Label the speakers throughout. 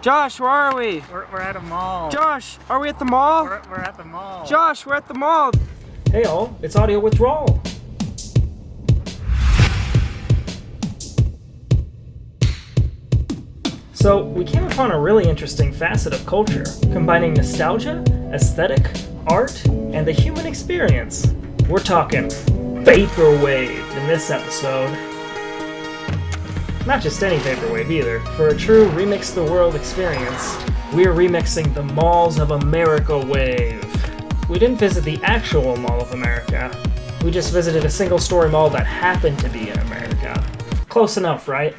Speaker 1: Josh, where are we?
Speaker 2: We're at a mall.
Speaker 1: Josh, are we at the mall?
Speaker 2: We're at the mall.
Speaker 1: Josh, we're at the mall.
Speaker 3: Hey all, it's audio withdrawal. So, we came upon a really interesting facet of culture, combining nostalgia, aesthetic, art, and the human experience. We're talking vaporwave in this episode. Not just any vaporwave either. For a true Remix the World experience, we're remixing the Malls of America wave. We didn't visit the actual Mall of America. We just visited a single-story mall that happened to be in America. Close enough, right?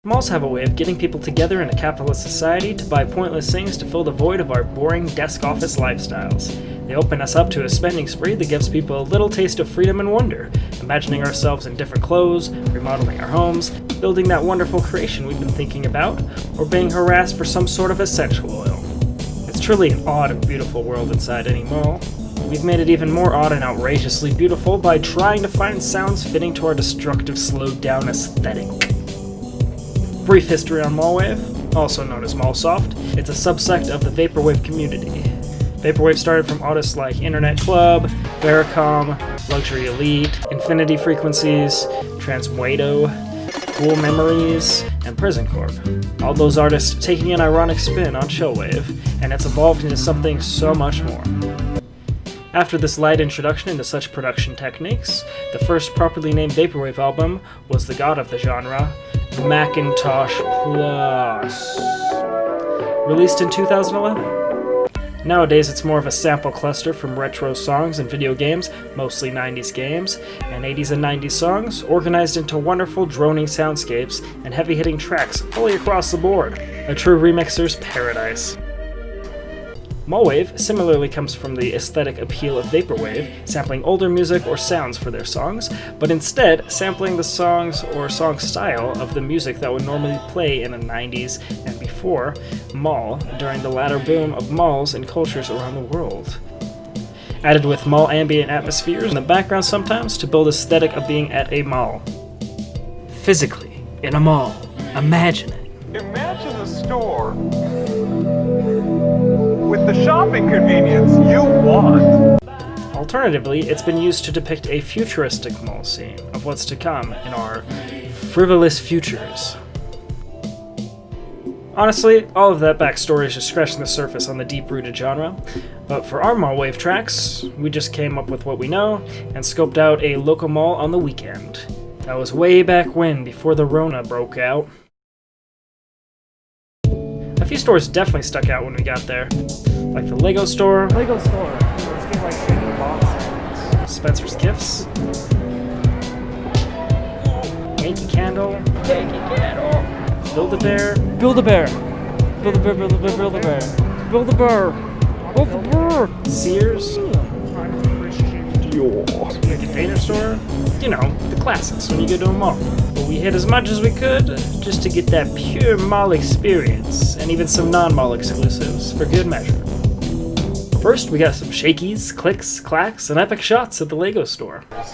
Speaker 3: Malls have a way of getting people together in a capitalist society to buy pointless things to fill the void of our boring desk office lifestyles. They open us up to a spending spree that gives people a little taste of freedom and wonder, imagining ourselves in different clothes, remodeling our homes, building that wonderful creation we've been thinking about, or being harassed for some sort of essential oil. It's truly an odd and beautiful world inside any mall. We've made it even more odd and outrageously beautiful by trying to find sounds fitting to our destructive, slowed-down aesthetic. Brief history on mallwave, also known as mallsoft. It's a subsect of the vaporwave community. Vaporwave started from artists like Internet Club, Vericom, Luxury Elite, Infinity Frequencies, Transmuedo, Cool Memories, and Prison Corp. All those artists taking an ironic spin on chillwave, and it's evolved into something so much more. After this light introduction into such production techniques, the first properly named vaporwave album was the god of the genre, Macintosh Plus, released in 2011. Nowadays, it's more of a sample cluster from retro songs and video games, mostly 90s games, and 80s and 90s songs, organized into wonderful droning soundscapes and heavy-hitting tracks fully across the board. A true remixer's paradise. Mallwave similarly comes from the aesthetic appeal of vaporwave, sampling older music or sounds for their songs, but instead sampling the songs or song style of the music that would normally play in a 90s and before mall during the latter boom of malls and cultures around the world. Added with mall ambient atmospheres in the background sometimes to build aesthetic of being at a mall. Physically, in a mall. Imagine it.
Speaker 4: Imagine a store with the shopping convenience you want.
Speaker 3: Alternatively, it's been used to depict a futuristic mall scene of what's to come in our frivolous futures. Honestly, all of that backstory is just scratching the surface on the deep-rooted genre, but for our mall wave tracks, we just came up with what we know and scoped out a local mall on the weekend. That was way back when, before the Rona broke out. A few stores definitely stuck out when we got there, like the Lego store.
Speaker 2: Let's get like shaky boxes.
Speaker 3: Spencer's Gifts, Yankee Candle, Build-A-Bear,
Speaker 2: Build-A-Bear. Build-A-Bear, Build-A-Bear, Build-A-Bear. Build-A-Bear. Build-A-Bear.
Speaker 3: Sears, the Container Store, you know, the classics when you go to a mall. But we hit as much as we could just to get that pure mall experience, and even some non-mall exclusives for good measure. First, we got some shakies, clicks, clacks, and epic shots at the Lego store.
Speaker 1: I want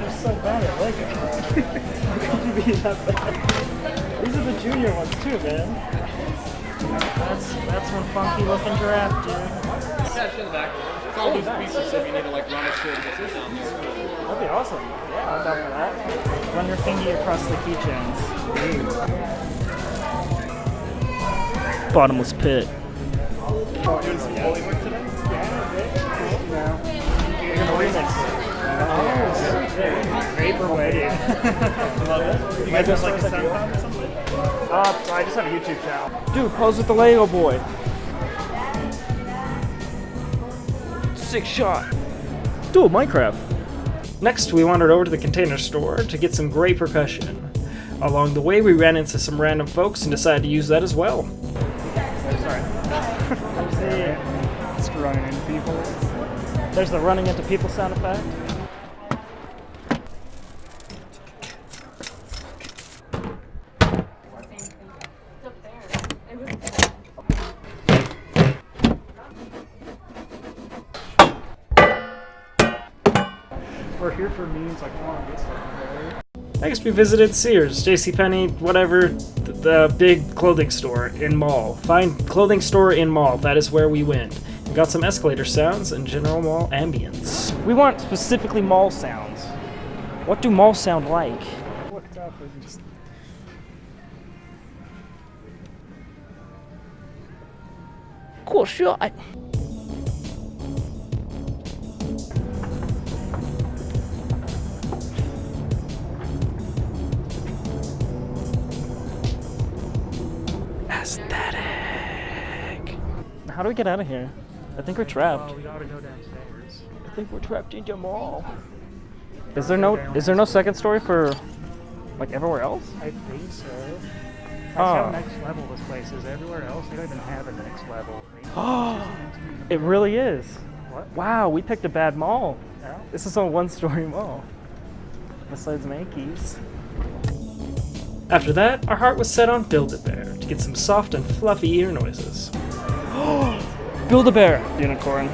Speaker 2: They're so bad at Lego. How could you be that bad? These are the junior ones too, man. That's one funky looking giraffe, dude.
Speaker 5: Yeah, it's in the back. It's all loose pieces, so if you need to like run it through and get it down there.
Speaker 2: That'd be awesome. Yeah, I'm down for that. Run your thingy across the keychains.
Speaker 3: Bottomless pit.
Speaker 2: Oh, doing some Foley work today? Yeah. We're gonna remix it. Vaporwave. Love it. You guys have like a SoundCloud or something? I just have a YouTube channel.
Speaker 1: Dude, pose with the Lego boy. Sick shot.
Speaker 3: Dude, Minecraft. Next, we wandered over to the Container Store to get some great percussion. Along the way, we ran into some random folks and decided to use that as well.
Speaker 2: Sorry. Just running into people. There's the running into people sound effect. We're here for memes, like, come on, get stuff.
Speaker 3: Next, we visited Sears, JCPenney, whatever, the big clothing store in mall. Find clothing store in mall. That is where we went. We got some escalator sounds and general mall ambience.
Speaker 2: We want specifically mall sounds. What do malls sound like? What's up with just...
Speaker 1: Cool shot. Aesthetic.
Speaker 2: How do we get out of here? I think we're trapped.
Speaker 5: We gotta go downstairs.
Speaker 1: I think we're trapped in the mall.
Speaker 2: Is there no second story for like everywhere else?
Speaker 5: I think so. That's
Speaker 2: Oh.
Speaker 5: how next level this place is. Everywhere else, they don't even have a next level.
Speaker 2: It really is.
Speaker 5: What?
Speaker 2: Wow, we picked a bad mall.
Speaker 5: Yeah.
Speaker 2: This is a one-story mall. Besides Mankey's.
Speaker 3: After that, our heart was set on Build-A-Bear to get some soft and fluffy ear noises.
Speaker 2: Build-A-Bear unicorn.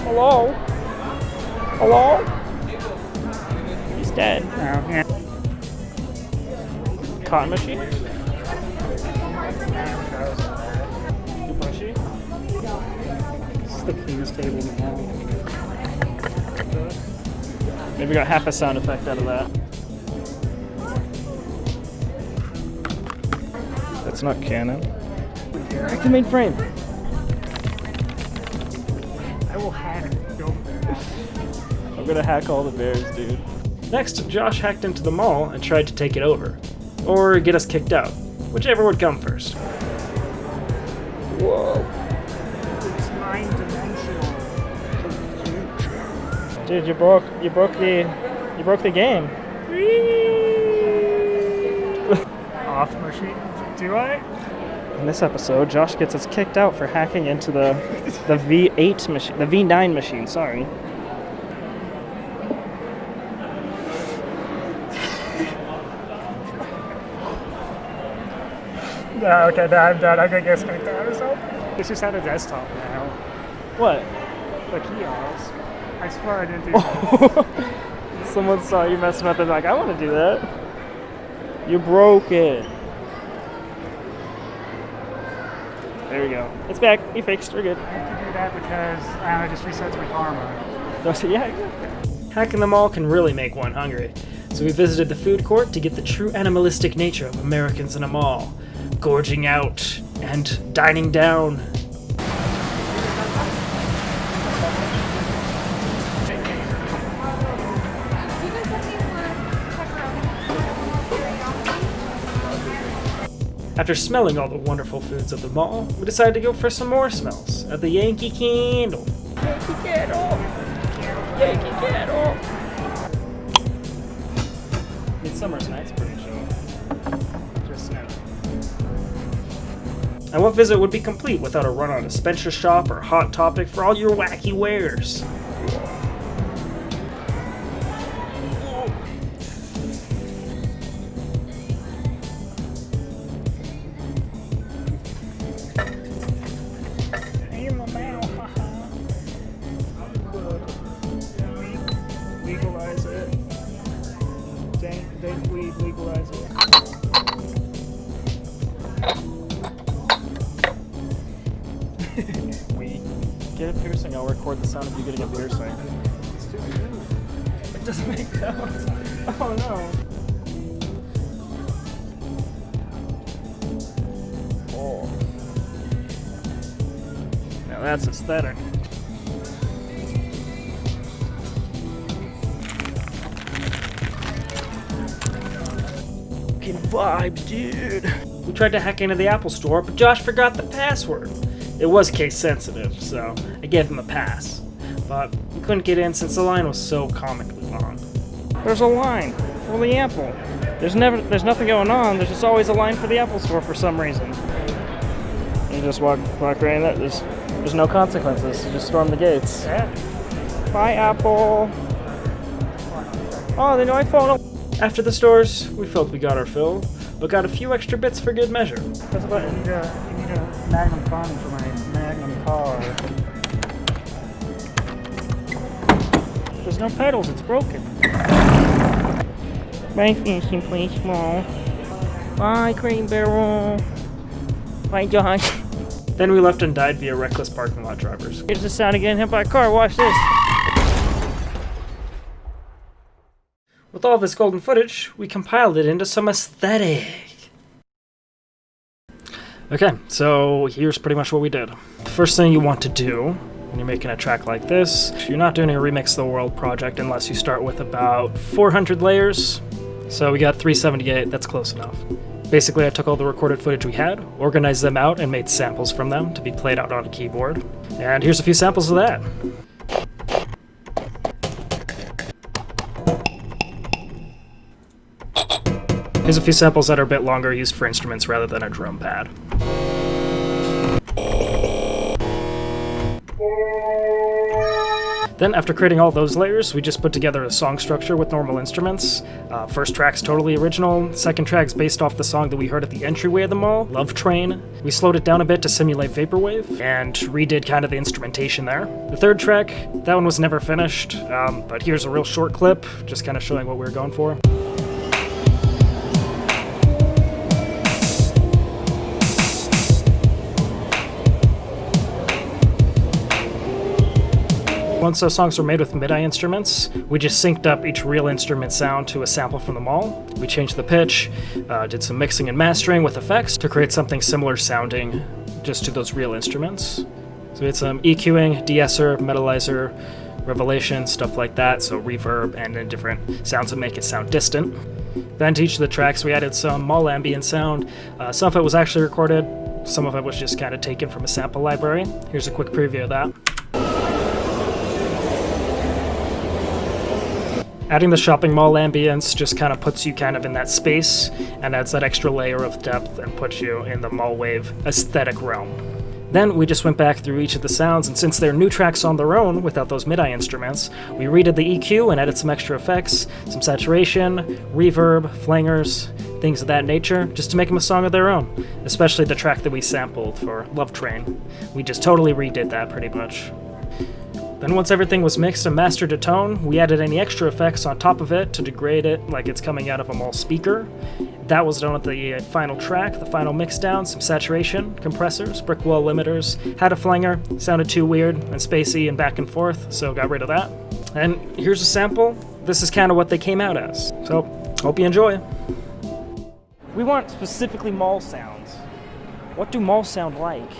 Speaker 1: Hello? Hello?
Speaker 2: He's dead.
Speaker 5: Oh, yeah.
Speaker 2: Cotton machine? Too pushy?
Speaker 5: This is the cleanest table in the mall.
Speaker 2: Maybe got half a sound effect out of that. That's not canon. Back to mainframe.
Speaker 5: I will hack Build-A-Bear.
Speaker 2: I'm gonna hack all the bears, dude.
Speaker 3: Next, Josh hacked into the mall and tried to take it over. Or get us kicked out. Whichever would come first.
Speaker 1: Whoa.
Speaker 5: It's 9-dimensional.
Speaker 2: Dude, you broke the game.
Speaker 5: Off machine. Do I?
Speaker 2: In this episode, Josh gets us kicked out for hacking into the V8 machine, the V9 machine. Sorry.
Speaker 5: No, okay, no, I'm done. I'm gonna get kicked out or something. It's just at a desktop now.
Speaker 2: What?
Speaker 5: The kiosk. I swear I didn't do that.
Speaker 2: Someone saw you messing with it, like, I want to do that. You broke it. There we go. It's back. You fixed. We're good.
Speaker 5: I have to do that because I don't know, it just resets my karma.
Speaker 2: Yeah.
Speaker 3: Hacking the mall can really make one hungry. So we visited the food court to get the true animalistic nature of Americans in a mall. Gorging out and dining down. After smelling all the wonderful foods of the mall, we decided to go for some more smells at the Yankee Candle.
Speaker 1: Yankee Candle. Yankee Candle.
Speaker 2: Midsummer's Night's pretty chill.
Speaker 5: Just no.
Speaker 3: And what visit would be complete without a run on a Spencer shop or Hot Topic for all your wacky wares?
Speaker 5: In the mouth, haha. Legalize it. Dank weed, legalize it.
Speaker 2: We get a piercing. I'll record the sound of you getting a piercing. It doesn't make sound. Oh no. Oh. Now that's aesthetic.
Speaker 1: Fucking vibes, dude.
Speaker 3: We tried to hack into the Apple Store, but Josh forgot the password. It was case sensitive, so I gave him a pass. But we couldn't get in since the line was so comically long.
Speaker 2: There's a line for the Apple. There's nothing going on. There's just always a line for the Apple Store for some reason. You just walk right in there. There's no consequences. You just storm the gates.
Speaker 5: Yeah.
Speaker 2: Bye, Apple. Oh, the new iPhone.
Speaker 3: After the stores, we felt we got our fill, but got a few extra bits for good measure.
Speaker 5: That's about it. You need a Magnum Fun for my Magnum car.
Speaker 2: There's no pedals, it's broken. Bye, Fancy Play Small. Bye, Cream Barrel. Bye, Josh.
Speaker 3: Then we left and died via reckless parking lot drivers.
Speaker 2: Here's the sound of getting hit by a car. Watch this.
Speaker 3: With all this golden footage, we compiled it into some aesthetic. Okay, so here's pretty much what we did. First thing you want to do when you're making a track like this, you're not doing a Remix the World project unless you start with about 400 layers. So we got 378, that's close enough. Basically, I took all the recorded footage we had, organized them out, and made samples from them to be played out on a keyboard. And here's a few samples of that. Here's a few samples that are a bit longer, used for instruments rather than a drum pad. Then, after creating all those layers, we just put together a song structure with normal instruments. First track's totally original, second track's based off the song that we heard at the entryway of the mall, Love Train. We slowed it down a bit to simulate vaporwave, and redid kind of the instrumentation there. The third track, that one was never finished, but here's a real short clip, just kind of showing what we were going for. Once those songs were made with MIDI instruments, we just synced up each real instrument sound to a sample from the mall. We changed the pitch, did some mixing and mastering with effects to create something similar sounding just to those real instruments. So we had some EQing, de-esser, metalizer, revelation, stuff like that, so reverb and then different sounds that make it sound distant. Then to each of the tracks we added some mall ambient sound. Some of it was actually recorded, some of it was just kind of taken from a sample library. Here's a quick preview of that. Adding the shopping mall ambience just kind of puts you kind of in that space and adds that extra layer of depth and puts you in the mall wave aesthetic realm. Then we just went back through each of the sounds, and since they're new tracks on their own without those MIDI instruments, we redid the EQ and added some extra effects, some saturation, reverb, flangers, things of that nature, just to make them a song of their own, especially the track that we sampled for Love Train. We just totally redid that pretty much. Then once everything was mixed and mastered to tone, we added any extra effects on top of it to degrade it like it's coming out of a mall speaker. That was done with the final track, the final mix down, some saturation, compressors, brick wall limiters, had a flanger, sounded too weird and spacey and back and forth, so got rid of that. And here's a sample. This is kind of what they came out as. So, hope you enjoy.
Speaker 2: We want specifically mall sounds. What do malls sound like?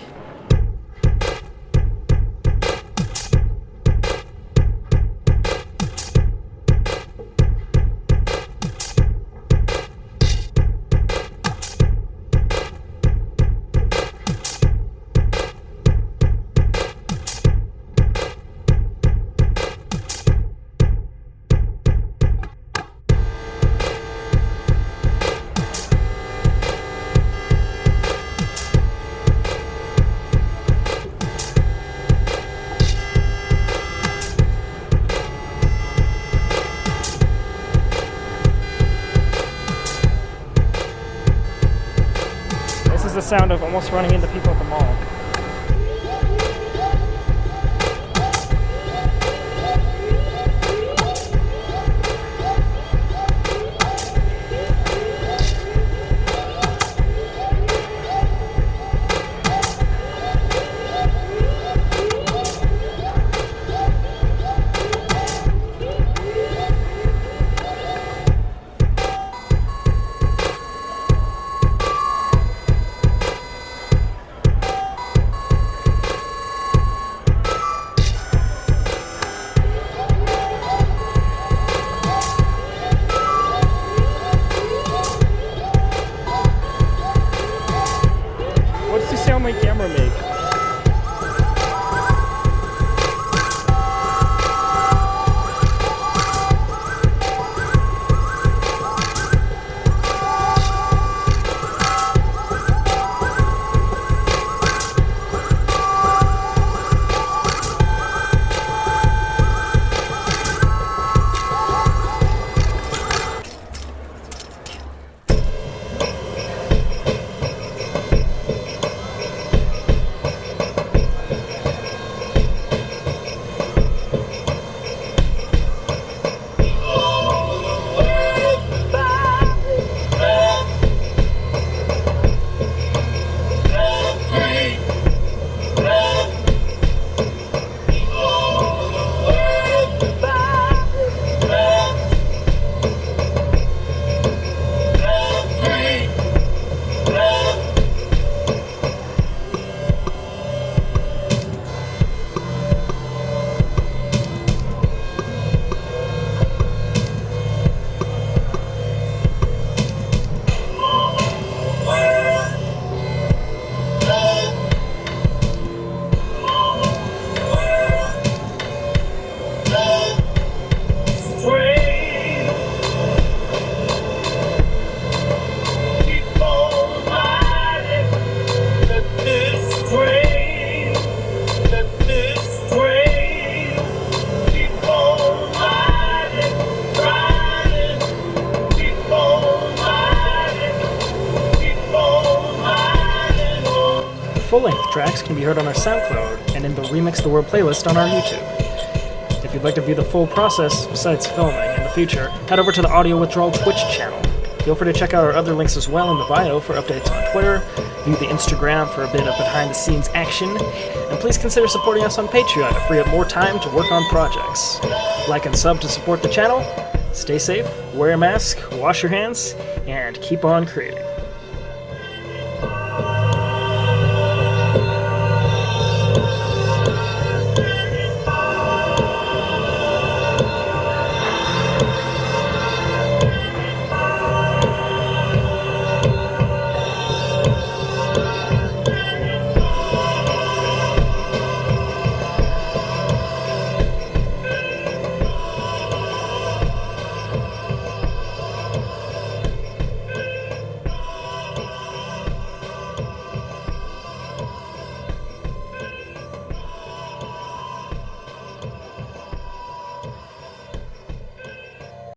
Speaker 2: The sound of almost running into people at the mall.
Speaker 3: tracks can be heard on our SoundCloud and in the Remix the World playlist on our YouTube. If you'd like to view the full process, besides filming, in the future, head over to the Audio Withdrawal Twitch channel. Feel free to check out our other links as well in the bio for updates on Twitter, view the Instagram for a bit of behind-the-scenes action, and please consider supporting us on Patreon to free up more time to work on projects. Like and sub to support the channel. Stay safe, wear a mask, wash your hands, and keep on creating.